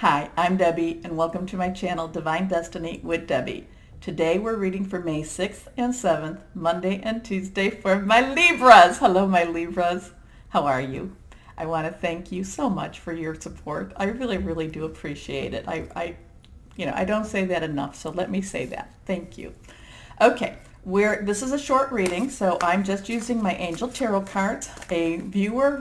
Hi, I'm Debbie, and welcome to my channel, Divine Destiny with Debbie. Today we're reading for May 6th and 7th, Monday and Tuesday for my Libras. Hello, my Libras. How are you? I want to thank you so much for your support. I really, really do appreciate it. I don't say that enough, so let me say that. Thank you. Okay, this is a short reading, so I'm just using my Angel Tarot cards. A viewer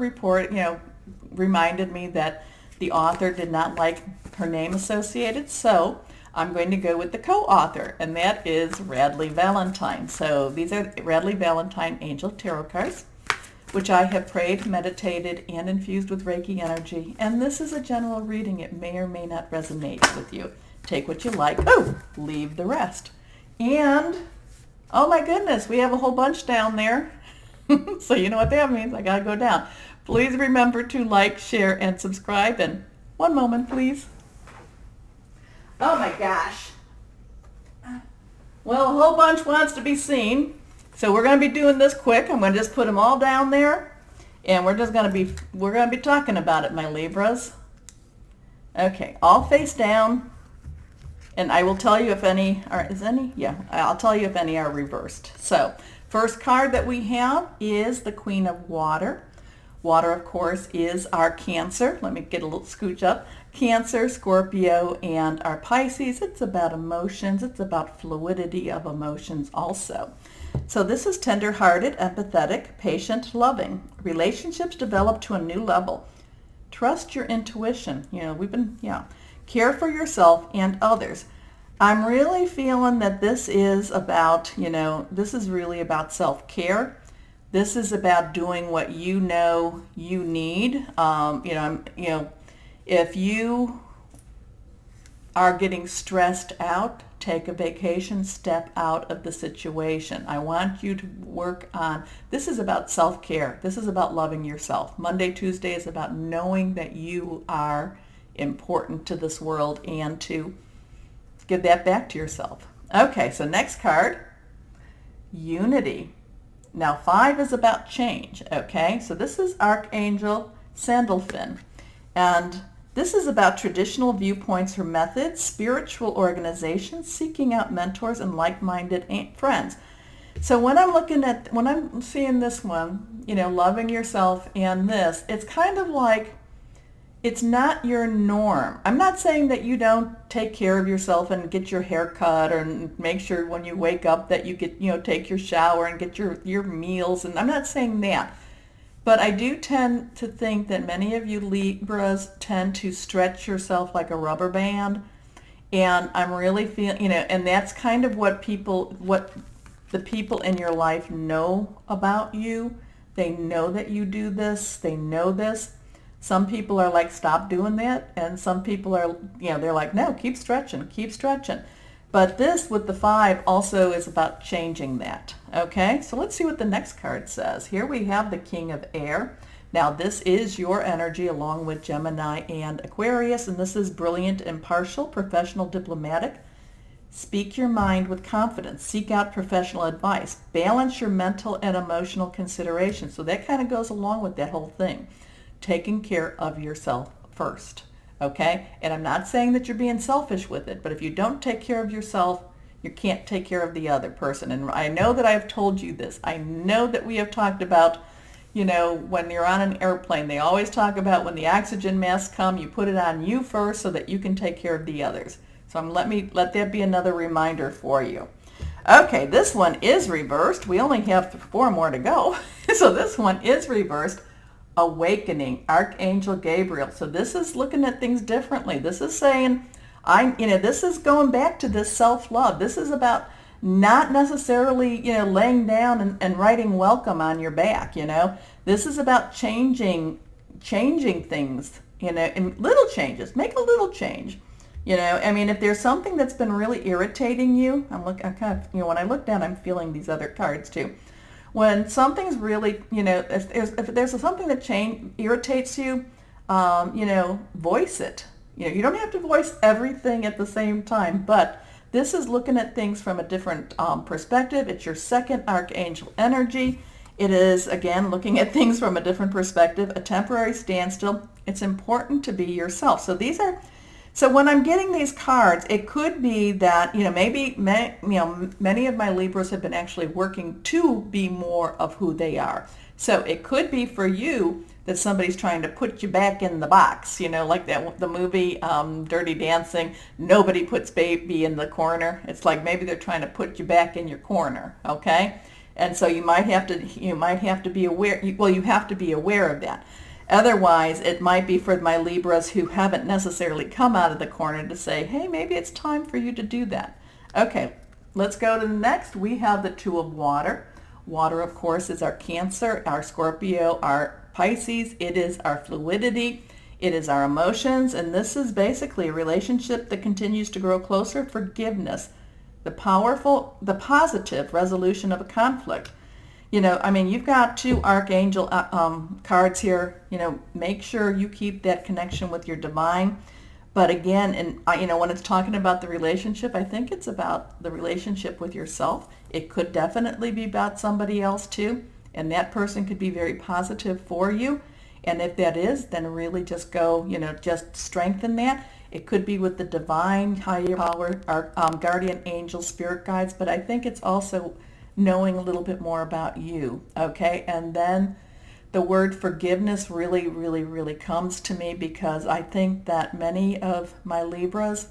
reminded me that the author did not like her name associated, so I'm going to go with the co-author, and that is Radley Valentine. So these are Radley Valentine Angel Tarot cards, which I have prayed, meditated, and infused with Reiki energy. And this is a general reading. It may or may not resonate with you. Take what you like. Oh, leave the rest. And, oh my goodness, we have a whole bunch down there. So you know what that means. I got to go down. Please remember to like, share, and subscribe. And one moment, please. Oh my gosh. Well, a whole bunch wants to be seen. So we're going to be doing this quick. I'm going to just put them all down there. And we're going to be talking about it, my Libras. Okay, all face down. And I will tell you if any are, I'll tell you if any are reversed. So, first card that we have is the Queen of Water. Water, of course, is our Cancer. Let me get a little scooch up. Cancer, Scorpio, and our Pisces. It's about emotions. It's about fluidity of emotions also. So this is tender-hearted, empathetic, patient, loving. Relationships develop to a new level. Trust your intuition. Care for yourself and others. I'm really feeling that this is about, this is really about self-care. This is about doing what you know you need. If you are getting stressed out, take a vacation, step out of the situation. I want you to work on, this is about self-care. This is about loving yourself. Monday, Tuesday is about knowing that you are important to this world and to give that back to yourself. Okay, so next card, Unity. Now 5 is about change, okay? So this is Archangel Sandalphon. And this is about traditional viewpoints or methods, spiritual organizations, seeking out mentors and like-minded friends. So when I'm seeing this one, loving yourself and this, it's kind of like, it's not your norm. I'm not saying that you don't take care of yourself and get your hair cut or make sure when you wake up that you get, take your shower and get your meals. And I'm not saying that. But I do tend to think that many of you Libras tend to stretch yourself like a rubber band. And I'm really feeling, and that's kind of what the people in your life know about you. They know that you do this. They know this. Some people are like, stop doing that. And some people are, they're like, no, keep stretching, keep stretching. But this with the 5 also is about changing that. Okay, so let's see what the next card says. Here we have the King of Air. Now this is your energy along with Gemini and Aquarius. And this is brilliant, impartial, professional, diplomatic. Speak your mind with confidence. Seek out professional advice. Balance your mental and emotional considerations. So that kind of goes along with that whole thing. Taking care of yourself first, okay? And I'm not saying that you're being selfish with it, but if you don't take care of yourself, you can't take care of the other person. And I know that I've told you this. I know that we have talked about, when you're on an airplane, they always talk about when the oxygen masks come, you put it on you first so that you can take care of the others. So let that be another reminder for you. Okay, this one is reversed. We only have 4 more to go. So this one is reversed. Awakening, Archangel Gabriel. So this is looking at things differently. This is saying, this is going back to this self-love. This is about not necessarily, laying down and writing welcome on your back, This is about changing things, in little changes. Make a little change. If there's something that's been really irritating you, when I look down, I'm feeling these other cards too. When something's really, if there's something that irritates you, voice it. You don't have to voice everything at the same time, but this is looking at things from a different perspective. It's your second archangel energy. It is, again, looking at things from a different perspective, a temporary standstill. It's important to be yourself. So these are So when I'm getting these cards, it could be that, many of my Libras have been actually working to be more of who they are. So it could be for you that somebody's trying to put you back in the box, like the movie Dirty Dancing. Nobody puts baby in the corner. It's like maybe they're trying to put you back in your corner, okay? And so you might have to be aware. Well, you have to be aware of that. Otherwise, it might be for my Libras who haven't necessarily come out of the corner to say, hey, maybe it's time for you to do that. Okay, let's go to the next. We have the Two of Water. Water, of course, is our Cancer, our Scorpio, our Pisces. It is our fluidity. It is our emotions. And this is basically a relationship that continues to grow closer. Forgiveness, the positive resolution of a conflict. You've got two archangel cards here. Make sure you keep that connection with your divine. But again, when it's talking about the relationship, I think it's about the relationship with yourself. It could definitely be about somebody else too. And that person could be very positive for you. And if that is, then really just go, just strengthen that. It could be with the divine, higher power, our guardian angel, spirit guides. But I think it's also knowing a little bit more about you, okay? And then the word forgiveness really, really, really comes to me because I think that many of my Libras,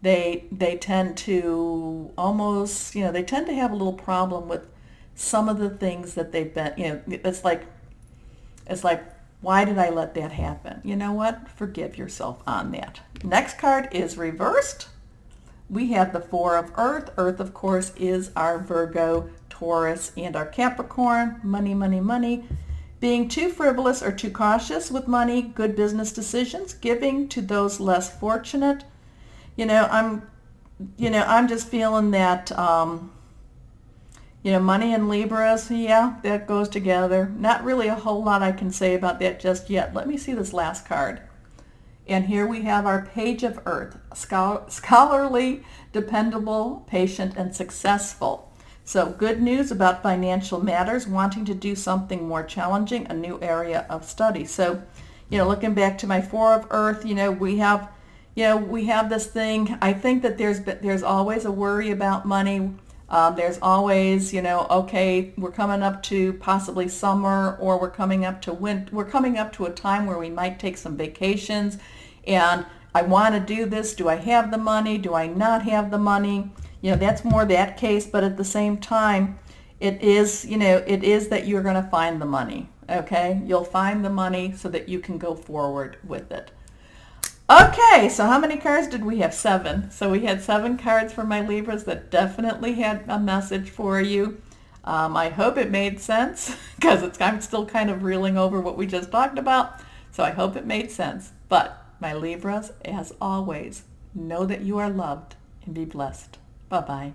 they tend to almost, they tend to have a little problem with some of the things that they've been, it's like, why did I let that happen? You know what? Forgive yourself on that. Next card is reversed. We have the Four of Earth. Earth, of course, is our Virgo, Taurus, and our Capricorn. Money, money, money. Being too frivolous or too cautious with money, good business decisions, giving to those less fortunate. I'm just feeling that, money and Libras, yeah, that goes together. Not really a whole lot I can say about that just yet. Let me see this last card. And here we have our Page of Earth, scholarly, dependable, patient, and successful. So good news about financial matters, wanting to do something more challenging, a new area of study. So, looking back to my Four of Earth, we have this thing. I think that there's always a worry about money. There's always, okay, we're coming up to possibly summer, or we're coming up to winter. We're coming up to a time where we might take some vacations, and I want to do this. Do I have the money? Do I not have the money? That's more that case, but at the same time, it is that you're going to find the money, okay? You'll find the money so that you can go forward with it. Okay, so how many cards did we have? 7. So we had 7 cards for my Libras that definitely had a message for you. I hope it made sense because I'm still kind of reeling over what we just talked about. So I hope it made sense. But my Libras, as always, know that you are loved and be blessed. Bye-bye.